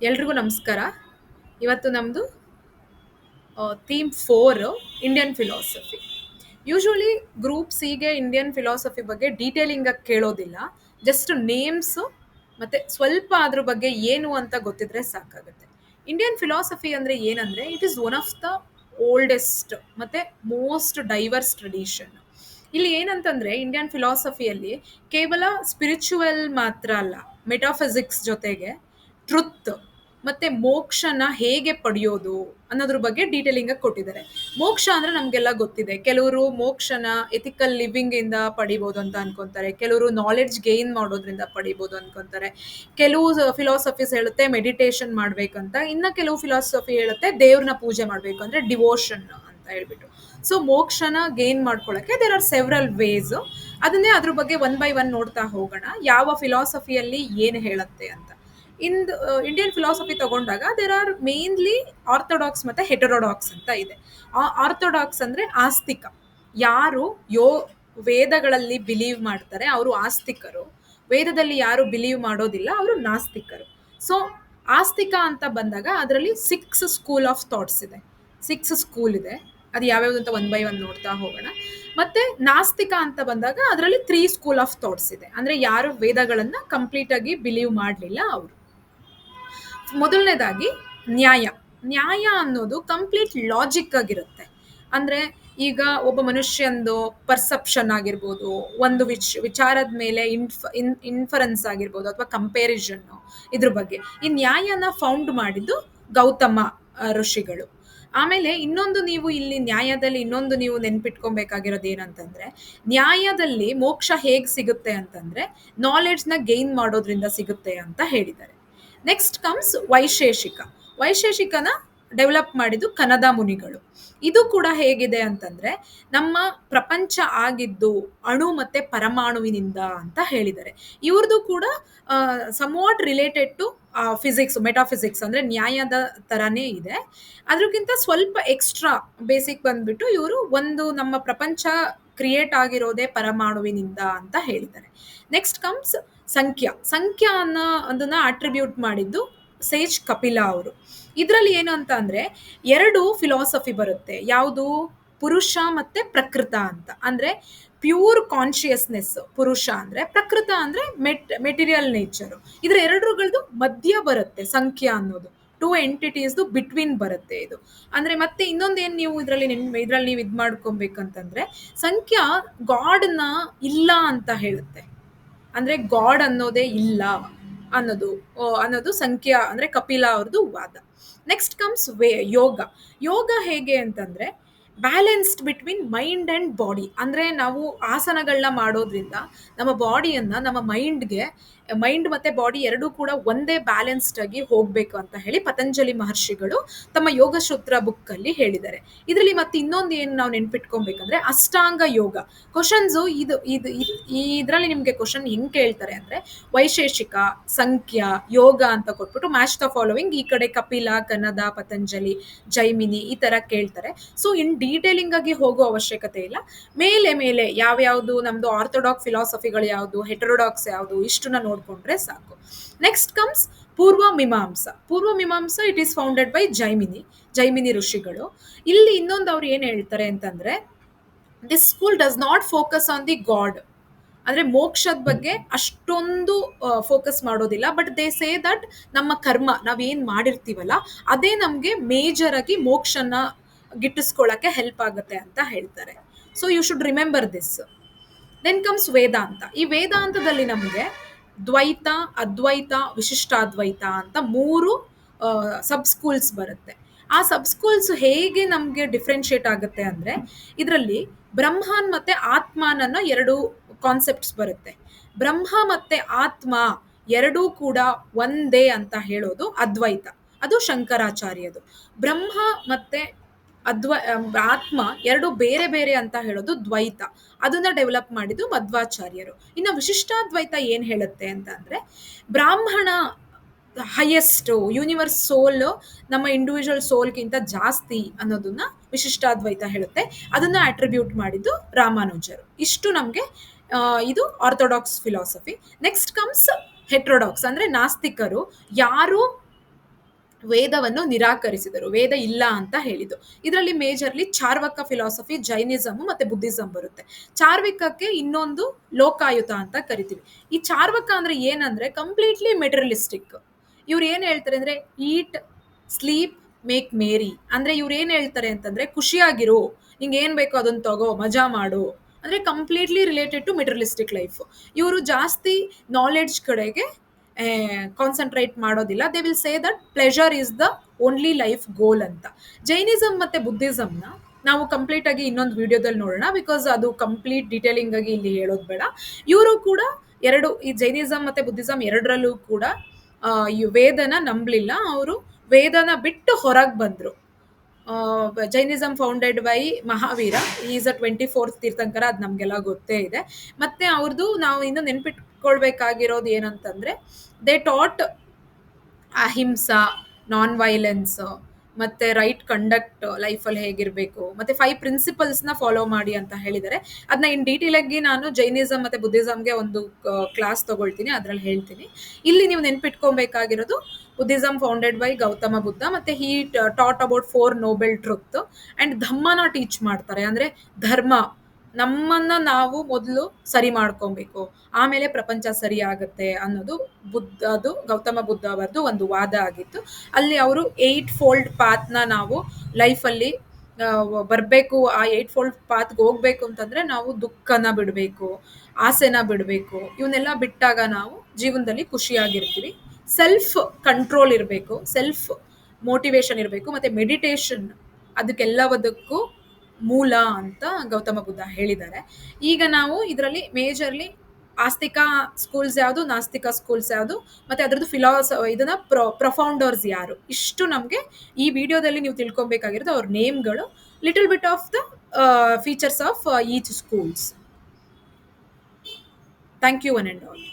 ಎಲ್ರಿಗೂ ನಮಸ್ಕಾರ. ಇವತ್ತು ನಮ್ಮದು theme 4 Indian philosophy. Usually group ಸಿಗೆ ಇಂಡಿಯನ್ ಫಿಲಾಸಫಿ ಬಗ್ಗೆ ಡೀಟೇಲಿಂಗ್ ಆಗಿ ಕೇಳೋದಿಲ್ಲ. ಜಸ್ಟ್ ನೇಮ್ಸು ಮತ್ತು ಸ್ವಲ್ಪ ಅದ್ರ ಬಗ್ಗೆ ಏನು ಅಂತ ಗೊತ್ತಿದ್ರೆ ಸಾಕಾಗುತ್ತೆ. ಇಂಡಿಯನ್ ಫಿಲಾಸಫಿ ಅಂದರೆ ಏನಂದರೆ it is one of the oldest ಮತ್ತು ಮೋಸ್ಟ್ ಡೈವರ್ಸ್ ಟ್ರೆಡಿಷನ್. ಇಲ್ಲಿ ಏನಂತಂದರೆ ಇಂಡಿಯನ್ ಫಿಲಾಸಫಿಯಲ್ಲಿ ಕೇವಲ ಸ್ಪಿರಿಚುವಲ್ ಮಾತ್ರ ಅಲ್ಲ, ಮೆಟಾಫಿಸಿಕ್ಸ್ ಜೊತೆಗೆ ಟ್ರುತ್ ಮತ್ತೆ ಮೋಕ್ಷನ ಹೇಗೆ ಪಡೆಯೋದು ಅನ್ನೋದ್ರ ಬಗ್ಗೆ ಡೀಟೇಲಿಂಗ್ ಆಗಿ ಕೊಟ್ಟಿದ್ದಾರೆ. ಮೋಕ್ಷ ಅಂದ್ರೆ ನಮ್ಗೆಲ್ಲ ಗೊತ್ತಿದೆ. ಕೆಲವರು ಮೋಕ್ಷನ ಎಥಿಕಲ್ ಲಿವಿಂಗ್ ಇಂದ ಪಡಿಬೋದು ಅಂತ ಅನ್ಕೊಂತಾರೆ, ಕೆಲವರು ನಾಲೆಡ್ಜ್ ಗೇನ್ ಮಾಡೋದ್ರಿಂದ ಪಡಿಬೋದು ಅನ್ಕೊಂತಾರೆ, ಕೆಲವು ಫಿಲಾಸಫೀಸ್ ಹೇಳುತ್ತೆ ಮೆಡಿಟೇಷನ್ ಮಾಡ್ಬೇಕಂತ, ಇನ್ನ ಕೆಲವು ಫಿಲಾಸಫಿ ಹೇಳುತ್ತೆ ದೇವ್ರನ್ನ ಪೂಜೆ ಮಾಡ್ಬೇಕು ಅಂದ್ರೆ ಡಿವೋಷನ್ ಅಂತ ಹೇಳ್ಬಿಟ್ಟು. ಸೊ ಮೋಕ್ಷನ ಗೇನ್ ಮಾಡ್ಕೊಳಕ್ಕೆ ದೇರ್ ಆರ್ ಸೆವ್ರಲ್ ವೇಸ್. ಅದನ್ನೇ ಅದ್ರ ಬಗ್ಗೆ ಒನ್ ಬೈ ಒನ್ ನೋಡ್ತಾ ಹೋಗೋಣ, ಯಾವ ಫಿಲಾಸಫಿಯಲ್ಲಿ ಏನು ಹೇಳುತ್ತೆ ಅಂತ. ಇನ್ ಇಂಡಿಯನ್ ಫಿಲಾಸಫಿ ತಗೊಂಡಾಗ ದೇರ್ ಆರ್ ಮೇನ್ಲಿ ಆರ್ಥೋಡಾಕ್ಸ್ ಮತ್ತೆ ಹೆಟರೋಡಾಕ್ಸ್ ಅಂತ ಇದೆ. ಆರ್ಥೋಡಾಕ್ಸ್ ಅಂದ್ರೆ ಆಸ್ತಿಕ, ಯಾರು ವೇದಗಳಲ್ಲಿ ಬಿಲೀವ್ ಮಾಡ್ತಾರೆ ಅವರು ಆಸ್ತಿಕರು. ವೇದದಲ್ಲಿ ಯಾರು ಬಿಲೀವ್ ಮಾಡೋದಿಲ್ಲ ಅವರು ನಾಸ್ತಿಕರು. ಸೊ ಆಸ್ತಿಕ ಅಂತ ಬಂದಾಗ ಅದರಲ್ಲಿ 6 ಸ್ಕೂಲ್ ಆಫ್ ಥಾಟ್ಸ್ ಇದೆ, 6 ಸ್ಕೂಲ್ ಇದೆ. ಅದು ಯಾವ್ಯಾವ್ದು ಅಂತ ಒನ್ ಬೈ ಒನ್ ನೋಡ್ತಾ ಹೋಗೋಣ. ಮತ್ತೆ ನಾಸ್ತಿಕ ಅಂತ ಬಂದಾಗ ಅದರಲ್ಲಿ 3 ಸ್ಕೂಲ್ ಆಫ್ ಥಾಟ್ಸ್ ಇದೆ, ಅಂದ್ರೆ ಯಾರು ವೇದಗಳನ್ನ ಕಂಪ್ಲೀಟ್ ಆಗಿ ಬಿಲೀವ್ ಮಾಡಲಿಲ್ಲ ಅವರು. ಮೊದಲನೇದಾಗಿ ನ್ಯಾಯ. ನ್ಯಾಯ ಅನ್ನೋದು ಕಂಪ್ಲೀಟ್ ಲಾಜಿಕ್ ಆಗಿರುತ್ತೆ. ಅಂದ್ರೆ ಈಗ ಒಬ್ಬ ಮನುಷ್ಯಂದು ಪರ್ಸೆಪ್ಷನ್ ಆಗಿರ್ಬೋದು, ಒಂದು ವಿಚಾರದ ಮೇಲೆ ಇನ್ಫರೆನ್ಸ್ ಆಗಿರ್ಬೋದು ಅಥವಾ ಕಂಪ್ಯಾರಿಸನ್, ಇದ್ರ ಬಗ್ಗೆ ಈ ನ್ಯಾಯನ ಫೌಂಡ್ ಮಾಡಿದ್ದು ಗೌತಮ ಋಷಿಗಳು. ಆಮೇಲೆ ಇನ್ನೊಂದು ನೀವು ಇಲ್ಲಿ ನ್ಯಾಯದಲ್ಲಿ ಇನ್ನೊಂದು ನೀವು ನೆನ್ಪಿಟ್ಕೊಬೇಕಾಗಿರೋದು ಏನಂತಂದ್ರೆ, ನ್ಯಾಯದಲ್ಲಿ ಮೋಕ್ಷ ಹೇಗ್ ಸಿಗುತ್ತೆ ಅಂತಂದ್ರೆ ನಾಲೆಡ್ಜ್ನ ಗೇನ್ ಮಾಡೋದ್ರಿಂದ ಸಿಗುತ್ತೆ ಅಂತ ಹೇಳಿದ್ದಾರೆ. Next comes Vaisheshika. ವೈಶೇಷಿಕನ ಡೆವಲಪ್ ಮಾಡಿದ್ದು ಕನದ ಮುನಿಗಳು. ಇದು ಕೂಡ ಹೇಗಿದೆ ಅಂತಂದ್ರೆ ನಮ್ಮ ಪ್ರಪಂಚ ಆಗಿದ್ದು ಅಣು ಮತ್ತೆ ಪರಮಾಣುವಿನಿಂದ ಅಂತ ಹೇಳಿದ್ದಾರೆ. ಇವ್ರದ್ದು ಕೂಡ somewhat related to physics, metaphysics ಅಂದ್ರೆ ನ್ಯಾಯದ ತರಾನೇ ಇದೆ. ಅದ್ರಕ್ಕಿಂತ ಸ್ವಲ್ಪ ಎಕ್ಸ್ಟ್ರಾ ಬೇಸಿಕ್ ಬಂದ್ಬಿಟ್ಟು ಇವರು ಒಂದು ನಮ್ಮ ಪ್ರಪಂಚ ಕ್ರಿಯೇಟ್ ಆಗಿರೋದೇ ಪರಮಾಣುವಿನಿಂದ ಅಂತ ಹೇಳಿದ್ದಾರೆ. ನೆಕ್ಸ್ಟ್ ಕಮ್ಸ್ ಸಂಖ್ಯಾ. ಸಂಖ್ಯಾ ಅದನ್ನ ಅಟ್ರಿಬ್ಯೂಟ್ ಮಾಡಿದ್ದು ಸೇಜ್ ಕಪಿಲ ಅವರು. ಇದರಲ್ಲಿ ಏನು ಅಂತ ಅಂದ್ರೆ 2 ಫಿಲಾಸಫಿ ಬರುತ್ತೆ. ಯಾವುದು? ಪುರುಷ ಮತ್ತೆ ಪ್ರಕೃತ ಅಂತ. ಅಂದ್ರೆ ಪ್ಯೂರ್ ಕಾನ್ಶಿಯಸ್ನೆಸ್ ಪುರುಷ ಅಂದ್ರೆ, ಪ್ರಕೃತ ಅಂದ್ರೆ ಮೆಟೀರಿಯಲ್ ನೇಚರ್. ಇದ್ರ ಎರಡರಗಳದ್ದು ಮಧ್ಯ ಬರುತ್ತೆ ಸಂಖ್ಯಾ ಅನ್ನೋದು. 2 ಎಂಟಿಟೀಸ್ದು ಬಿಟ್ವೀನ್ ಬರುತ್ತೆ ಇದು. ಅಂದ್ರೆ ಮತ್ತೆ ಇನ್ನೊಂದೇನು ನೀವು ಇದ್ರಲ್ಲಿ ನೀವು ಇದ್ ಮಾಡ್ಕೊಬೇಕಂತಂದ್ರೆ, ಸಂಖ್ಯಾ ಗಾಡ್ನ ಇಲ್ಲ ಅಂತ ಹೇಳುತ್ತೆ. ಅಂದ್ರೆ ಗಾಡ್ ಅನ್ನೋದೇ ಇಲ್ಲ ಅನ್ನೋದು ಸಂಖ್ಯಾ ಅಂದ್ರೆ ಕಪಿಲ ಅವ್ರದ್ದು ವಾದ. ನೆಕ್ಸ್ಟ್ ಕಮ್ಸ್ ಯೋಗ. ಯೋಗ ಹೇಗೆ ಅಂತಂದ್ರೆ balanced between mind and body. ಅಂದ್ರೆ ನಾವು ಆಸನಗಳನ್ನ ಮಾಡೋದ್ರಿಂದ ನಮ್ಮ ಬಾಡಿಯನ್ನ ನಮ್ಮ ಮೈಂಡ್ ಮತ್ತೆ ಬಾಡಿ ಎರಡೂ ಕೂಡ ಒಂದೇ ಬ್ಯಾಲೆನ್ಸ್ಡ್ ಆಗಿ ಹೋಗ್ಬೇಕು ಅಂತ ಹೇಳಿ ಪತಂಜಲಿ ಮಹರ್ಷಿಗಳು ತಮ್ಮ ಯೋಗ ಸೂತ್ರ ಬುಕ್ ಅಲ್ಲಿ ಹೇಳಿದ್ದಾರೆ. ಇದರಲ್ಲಿ ಮತ್ತೆ ಇನ್ನೊಂದು ಏನು ನಾವು ನೆನ್ಪಿಟ್ಕೊಬೇಕಂದ್ರೆ ಅಷ್ಟಾಂಗ ಯೋಗ. ಕ್ವಶನ್ಸ್ ಇದರಲ್ಲಿ ನಿಮ್ಗೆ ಕ್ವಶನ್ ಹೆಂಗ್ ಕೇಳ್ತಾರೆ ಅಂದ್ರೆ ವೈಶೇಷಿಕ, ಸಂಖ್ಯಾ, ಯೋಗ ಅಂತ ಕೊಟ್ಬಿಟ್ಟು ಮ್ಯಾಚ್ ದ ಫಾಲೋವಿಂಗ್ ಈ ಕಡೆ ಕಪಿಲ, ಕನ್ನದ, ಪತಂಜಲಿ, ಜೈಮಿನಿ ಈ ತರ ಕೇಳ್ತಾರೆ. ಸೊ ಇನ್ ಡೀಟೇಲಿಂಗ್ ಆಗಿ ಹೋಗೋ ಅವಶ್ಯಕತೆ ಇಲ್ಲ. ಮೇಲೆ ಯಾವ್ಯಾವ್ದು ನಮ್ದು ಆರ್ಥೋಡಾಕ್ಸ್ ಫಿಲಾಸಫಿಗಳು ಯಾವುದು, ಹೆಟರೋಡಾಕ್ಸ್ ಯಾವುದು, ಇಷ್ಟನ್ನ ನೋಡ್ಕೊಂಡ್ರೆ ಸಾಕು. Next comes Purva Mimamsa. It is founded by Jaimini ಋಷಿಗಳು. ಇಲ್ಲಿ ಇನ್ನೊಂದು ಅವ್ರು ಏನ್ ಹೇಳ್ತಾರೆ ಅಂತಂದ್ರೆ, this school does not focus on the god. ಅಂದ್ರೆ ಮೋಕ್ಷದ ಬಗ್ಗೆ ಅಷ್ಟೊಂದು ಫೋಕಸ್ ಮಾಡೋದಿಲ್ಲ. ಬಟ್ ದೇ ಸೇ ದಟ್ ನಮ್ಮ ಕರ್ಮ ನಾವೇನ್ ಮಾಡಿರ್ತೀವಲ್ಲ ಅದೇ ನಮ್ಗೆ ಮೇಜರ್ ಆಗಿ ಮೋಕ್ಷನ ಗಿಟ್ಟಿಸ್ಕೊಳ್ಳಕ್ಕೆ ಹೆಲ್ಪ್ ಆಗುತ್ತೆ ಅಂತ ಹೇಳ್ತಾರೆ. So you should remember this. Then comes Vedanta. ಈ ವೇದಾಂತದಲ್ಲಿ ನಮಗೆ ದ್ವೈತ, ಅದ್ವೈತ, ವಿಶಿಷ್ಟಾದ್ವೈತ ಅಂತ 3 ಸಬ್ ಸ್ಕೂಲ್ಸ್ ಬರುತ್ತೆ. ಆ ಸಬ್ ಸ್ಕೂಲ್ಸ್ ಹೇಗೆ ನಮ್ಗೆ ಡಿಫ್ರೆನ್ಶಿಯೇಟ್ ಆಗುತ್ತೆ ಅಂದ್ರೆ, ಇದರಲ್ಲಿ ಬ್ರಹ್ಮನ್ ಮತ್ತೆ ಆತ್ಮನನ್ನ 2 ಕಾನ್ಸೆಪ್ಟ್ಸ್ ಬರುತ್ತೆ. ಬ್ರಹ್ಮ ಮತ್ತೆ ಆತ್ಮ ಎರಡೂ ಕೂಡ ಒಂದೇ ಅಂತ ಹೇಳೋದು ಅದ್ವೈತ, ಅದು ಶಂಕರಾಚಾರ್ಯದು. ಬ್ರಹ್ಮ ಮತ್ತೆ ಆತ್ಮ ಎರಡು ಬೇರೆ ಬೇರೆ ಅಂತ ಹೇಳೋದು ದ್ವೈತ, ಅದನ್ನ ಡೆವಲಪ್ ಮಾಡಿದ್ದು ಮಧ್ವಾಚಾರ್ಯರು. ಇನ್ನು ವಿಶಿಷ್ಟಾದ್ವೈತ ಏನ್ ಹೇಳುತ್ತೆ ಅಂತ ಅಂದ್ರೆ, ಬ್ರಾಹ್ಮಣ ಹೈಯೆಸ್ಟ್ ಯೂನಿವರ್ಸ್ ಸೋಲ್ ನಮ್ಮ ಇಂಡಿವಿಜುವಲ್ ಸೋಲ್ಗಿಂತ ಜಾಸ್ತಿ ಅನ್ನೋದನ್ನ ವಿಶಿಷ್ಟಾದ್ವೈತ ಹೇಳುತ್ತೆ. ಅದನ್ನ ಅಟ್ರಿಬ್ಯೂಟ್ ಮಾಡಿದ್ದು ರಾಮಾನುಜರು. ಇಷ್ಟು ನಮ್ಗೆ ಇದು ಆರ್ಥೋಡಾಕ್ಸ್ ಫಿಲಾಸಫಿ. ನೆಕ್ಸ್ಟ್ ಕಮ್ಸ್ ಹೆಟ್ರೋಡಾಕ್ಸ್ ಅಂದ್ರೆ ನಾಸ್ತಿಕರು. ಯಾರು ವೇದವನ್ನು ನಿರಾಕರಿಸಿದರು. ವೇದ ಇಲ್ಲ ಅಂತ ಹೇಳಿದ್ದು. ಇದರಲ್ಲಿ ಮೇಜರ್ಲಿ ಚಾರ್ವಾಕ ಫಿಲಾಸಫಿ, ಜೈನಿಸಮ್ ಮತ್ತೆ ಬುದ್ಧಿಸಂ ಬರುತ್ತೆ. ಚಾರ್ವಿಕಕ್ಕೆ ಇನ್ನೊಂದು ಲೋಕಾಯುತ ಅಂತ ಕರಿತೀವಿ. ಈ ಚಾರ್ವಕ ಅಂದ್ರೆ ಏನಂದ್ರೆ ಕಂಪ್ಲೀಟ್ಲಿ ಮೆಟೀರಿಯಲಿಸ್ಟಿಕ್. ಇವ್ರು ಏನ್ ಹೇಳ್ತಾರೆ ಅಂದ್ರೆ ಈಟ್, ಸ್ಲೀಪ್, ಮೇಕ್ ಮೇರಿ. ಅಂದ್ರೆ ಇವ್ರು ಏನ್ ಹೇಳ್ತಾರೆ ಅಂತಂದ್ರೆ ಖುಷಿಯಾಗಿರು, ನಿಂಗೆ ಏನ್ ಬೇಕೋ ಅದನ್ನ ತಗೋ, ಮಜಾ ಮಾಡು. ಅಂದ್ರೆ completely related to materialistic life. ಇವರು ಜಾಸ್ತಿ ನಾಲೆಡ್ಜ್ ಕಡೆಗೆ ಕಾನ್ಸಂಟ್ರೇಟ್ ಮಾಡೋದಿಲ್ಲ. They will say that pleasure is the only life goal ಅಂತ. ಜೈನಿಸಮ್ ಮತ್ತೆ ಬುದ್ಧಿಸಮ್ನ ನಾವು ಕಂಪ್ಲೀಟ್ ಆಗಿ ಇನ್ನೊಂದು ವಿಡಿಯೋದಲ್ಲಿ ನೋಡೋಣ, ಬಿಕಾಸ್ ಅದು ಕಂಪ್ಲೀಟ್ ಡೀಟೇಲಿಂಗ್ ಆಗಿ ಇಲ್ಲಿ ಹೇಳೋದು ಬೇಡ. ಇವರು ಕೂಡ ಎರಡು, ಈ ಜೈನಿಸಮ್ ಮತ್ತೆ ಬುದ್ಧಿಸಮ್ ಎರಡರಲ್ಲೂ ಕೂಡ ಈ ವೇದನ ನಂಬಲಿಲ್ಲ. ಅವರು ವೇದನ ಬಿಟ್ಟು ಹೊರಗೆ ಬಂದ್ರು. Jainism founded by Mahavira, is a 24th tirthankara, ಅದು ನಮಗೆಲ್ಲ ಗೊತ್ತೇ ಇದೆ. ಮತ್ತೆ ಅವ್ರದ್ದು ನಾವು ಇನ್ನು ನೆನ್ಪಿಟ್ಕೊಳ್ಬೇಕಾಗಿರೋದು ಏನಂತಂದ್ರೆ, they taught Ahimsa, non violence, ಮತ್ತೆ ರೈಟ್ ಕಂಡಕ್ಟ್ ಲೈಫಲ್ಲಿ ಹೇಗಿರಬೇಕು, ಮತ್ತೆ 5 ಪ್ರಿನ್ಸಿಪಲ್ಸ್ನ ಫಾಲೋ ಮಾಡಿ ಅಂತ ಹೇಳಿದ್ದಾರೆ. ಅದನ್ನ ಇನ್ ಡೀಟೇಲ್ ಆಗಿ ನಾನು ಜೈನಿಸಮ್ ಮತ್ತೆ ಬುದ್ಧಿಸಮ್ಗೆ ಒಂದು ಕ್ಲಾಸ್ ತಗೊಳ್ತೀನಿ, ಅದ್ರಲ್ಲಿ ಹೇಳ್ತೀನಿ. ಇಲ್ಲಿ ನೀವು ನೆನ್ಪಿಟ್ಕೊಬೇಕಾಗಿರೋದು, Buddhism founded by Gautama Buddha, ಮತ್ತೆ he taught about 4 noble truth and ಧಮ್ಮನ ಟೀಚ್ ಮಾಡ್ತಾರೆ. ಅಂದ್ರೆ ಧರ್ಮ, ನಮ್ಮನ್ನ ನಾವು ಮೊದಲು ಸರಿ ಮಾಡ್ಕೊಬೇಕು, ಆಮೇಲೆ ಪ್ರಪಂಚ ಸರಿ ಆಗತ್ತೆ ಅನ್ನೋದು ಬುದ್ಧದು, ಗೌತಮ ಬುದ್ಧ ಅವರದು ಒಂದು ವಾದ ಆಗಿತ್ತು. ಅಲ್ಲಿ ಅವರು 8 ಫೋಲ್ಡ್ ಪಾತ್ನ ನಾವು ಲೈಫಲ್ಲಿ ಬರಬೇಕು. ಆ 8 ಫೋಲ್ಡ್ ಪಾತ್ಗೆ ಹೋಗ್ಬೇಕು ಅಂತಂದ್ರೆ ನಾವು ದುಃಖನ ಬಿಡಬೇಕು, ಆಸೆನ ಬಿಡಬೇಕು. ಇವನ್ನೆಲ್ಲ ಬಿಟ್ಟಾಗ ನಾವು ಜೀವನದಲ್ಲಿ ಖುಷಿಯಾಗಿರ್ತೀವಿ. ಸೆಲ್ಫ್ ಕಂಟ್ರೋಲ್ ಇರಬೇಕು, ಸೆಲ್ಫ್ ಮೋಟಿವೇಶನ್ ಇರಬೇಕು, ಮತ್ತೆ ಮೆಡಿಟೇಷನ್ ಅದಕ್ಕೆಲ್ಲದಕ್ಕೂ ಮೂಲ ಅಂತ ಗೌತಮ ಬುದ್ಧ ಹೇಳಿದ್ದಾರೆ. ಈಗ ನಾವು ಇದರಲ್ಲಿ ಮೇಜರ್ಲಿ ಆಸ್ತಿಕ ಸ್ಕೂಲ್ಸ್ ಯಾವುದು, ನಾಸ್ತಿಕ ಸ್ಕೂಲ್ಸ್ ಯಾವುದು, ಮತ್ತೆ ಅದ್ರದ್ದು ಇದನ್ನ ಪ್ರೊಫೌಂಡರ್ಸ್ ಯಾರು, ಇಷ್ಟು ನಮಗೆ ಈ ವಿಡಿಯೋದಲ್ಲಿ ನೀವು ತಿಳ್ಕೊಬೇಕಾಗಿರೋದು ಅವ್ರ ನೇಮ್ಗಳು, little bit of the features of each schools. Thank you one and all.